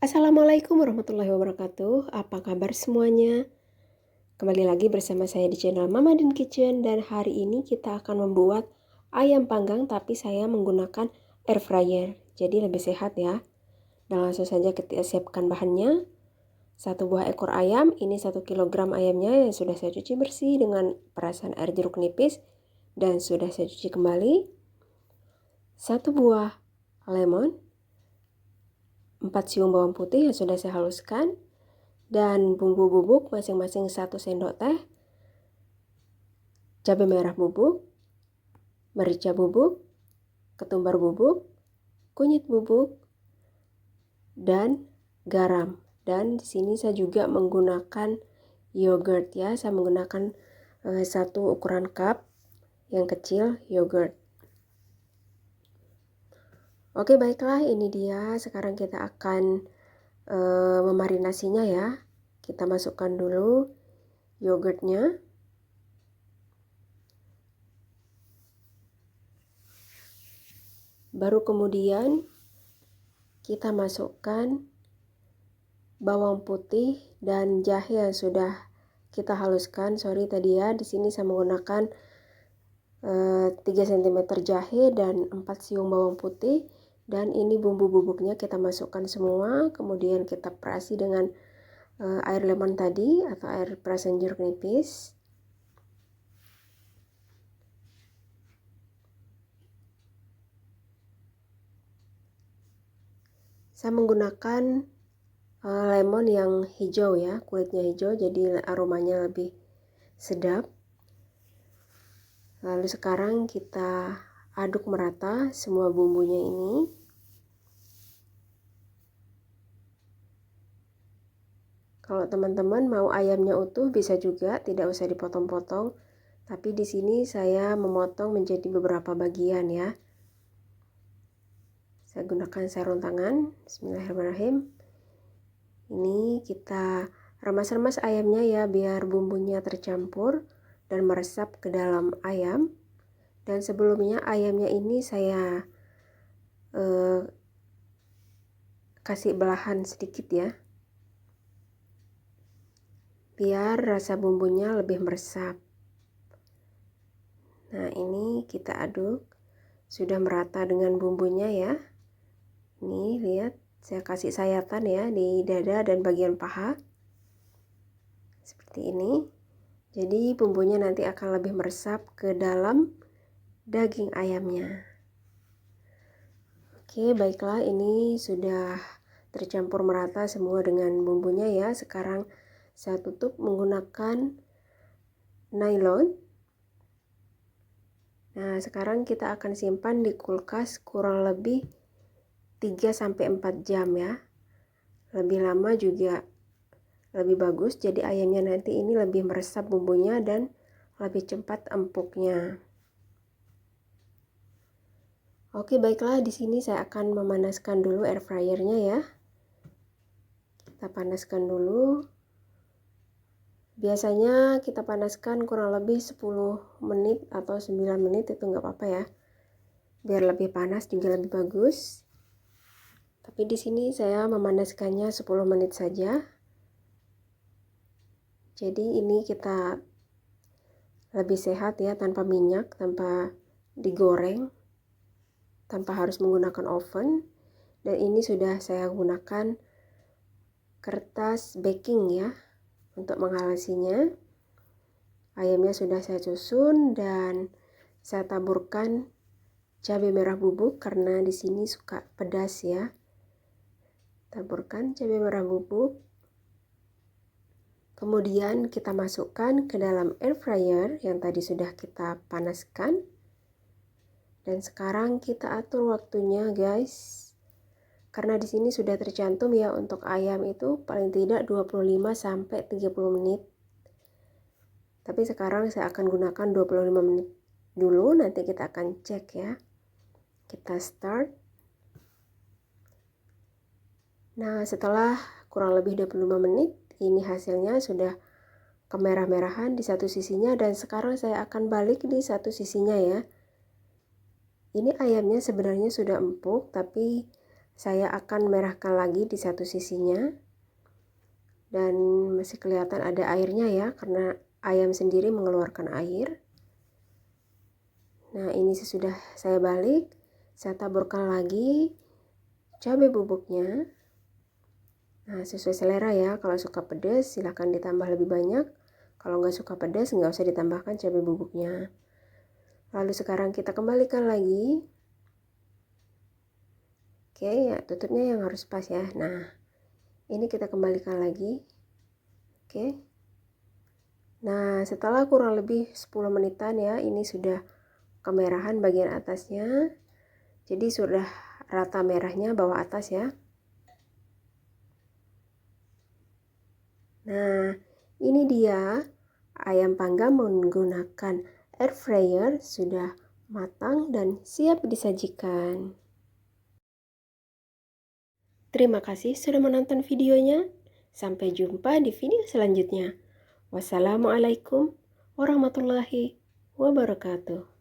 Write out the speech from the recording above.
Assalamualaikum warahmatullahi wabarakatuh. Apa kabar semuanya? Kembali lagi bersama saya di channel Mama Din Kitchen, dan hari ini kita akan membuat ayam panggang tapi saya menggunakan air fryer. Jadi lebih sehat ya. Dan langsung saja kita siapkan bahannya. 1 buah ekor ayam, ini 1 kilogram ayamnya yang sudah saya cuci bersih dengan perasan air jeruk nipis dan sudah saya cuci kembali. 1 buah lemon, 4 siung bawang putih yang sudah saya haluskan, dan bumbu bubuk masing-masing 1 sendok teh, cabai merah bubuk, merica bubuk, ketumbar bubuk, kunyit bubuk, dan garam. Dan di sini saya juga menggunakan yogurt ya. Saya menggunakan 1 ukuran cup yang kecil yogurt. Oke, baiklah, ini dia. Sekarang kita akan memarinasinya ya. Kita masukkan dulu yogurtnya. Baru kemudian kita masukkan bawang putih dan jahe yang sudah kita haluskan. Sorry tadi ya, di sini saya menggunakan 3 cm jahe dan 4 siung bawang putih. Dan ini bumbu bubuknya kita masukkan semua. Kemudian kita perasi dengan air lemon tadi atau air perasan jeruk nipis. Saya menggunakan lemon yang hijau ya, kulitnya hijau, jadi aromanya lebih sedap. Lalu sekarang kita aduk merata semua bumbunya ini. Kalau teman-teman mau ayamnya utuh bisa juga, tidak usah dipotong-potong. Tapi di sini saya memotong menjadi beberapa bagian ya. Saya gunakan sarung tangan. Bismillahirrahmanirrahim. Ini kita remas-remas ayamnya ya, biar bumbunya tercampur dan meresap ke dalam ayam. Dan sebelumnya ayamnya ini saya kasih belahan sedikit ya, biar rasa bumbunya lebih meresap. Nah, ini kita aduk sudah merata dengan bumbunya ya. Nih lihat, saya kasih sayatan ya di dada dan bagian paha seperti ini. Jadi bumbunya nanti akan lebih meresap ke dalam daging ayamnya. Oke, baiklah, ini sudah tercampur merata semua dengan bumbunya ya. Sekarang saya tutup menggunakan nylon. Nah, sekarang kita akan simpan di kulkas kurang lebih 3-4 jam ya. Lebih lama juga lebih bagus, jadi ayamnya nanti ini lebih meresap bumbunya dan lebih cepat empuknya. Oke, baiklah, di sini saya akan memanaskan dulu air fryernya ya. Kita panaskan dulu. Biasanya kita panaskan kurang lebih 10 menit atau 9 menit, itu nggak apa-apa ya. Biar lebih panas juga lebih bagus. Tapi di sini saya memanaskannya 10 menit saja. Jadi ini kita lebih sehat ya, tanpa minyak, tanpa digoreng, tanpa harus menggunakan oven. Dan ini sudah saya gunakan kertas baking ya untuk menghalasinya. Ayamnya sudah saya susun dan saya taburkan cabai merah bubuk karena di sini suka pedas ya. Taburkan cabai merah bubuk. Kemudian kita masukkan ke dalam air fryer yang tadi sudah kita panaskan. Dan sekarang kita atur waktunya guys. Karena di sini sudah tercantum ya, untuk ayam itu paling tidak 25-30 menit. Tapi sekarang saya akan gunakan 25 menit dulu, nanti kita akan cek ya. Kita start. Nah, setelah kurang lebih 25 menit, ini hasilnya sudah kemerah-merahan di satu sisinya, dan sekarang saya akan balik di satu sisinya ya. Ini ayamnya sebenarnya sudah empuk, tapi saya akan merahkan lagi di satu sisinya. Dan masih kelihatan ada airnya ya, karena ayam sendiri mengeluarkan air. Nah, ini sesudah saya balik, saya taburkan lagi cabai bubuknya. Nah, sesuai selera ya, kalau suka pedas silahkan ditambah lebih banyak. Kalau nggak suka pedas nggak usah ditambahkan cabai bubuknya. Lalu sekarang kita kembalikan lagi. Oke ya, tutupnya yang harus pas ya. Nah, ini kita kembalikan lagi. Oke. Nah, setelah kurang lebih 10 menitan ya, ini sudah kemerahan bagian atasnya. Jadi sudah rata merahnya bawah atas ya. Nah, ini dia ayam panggang menggunakan air fryer sudah matang dan siap disajikan. Terima kasih sudah menonton videonya. Sampai jumpa di video selanjutnya. Wassalamualaikum warahmatullahi wabarakatuh.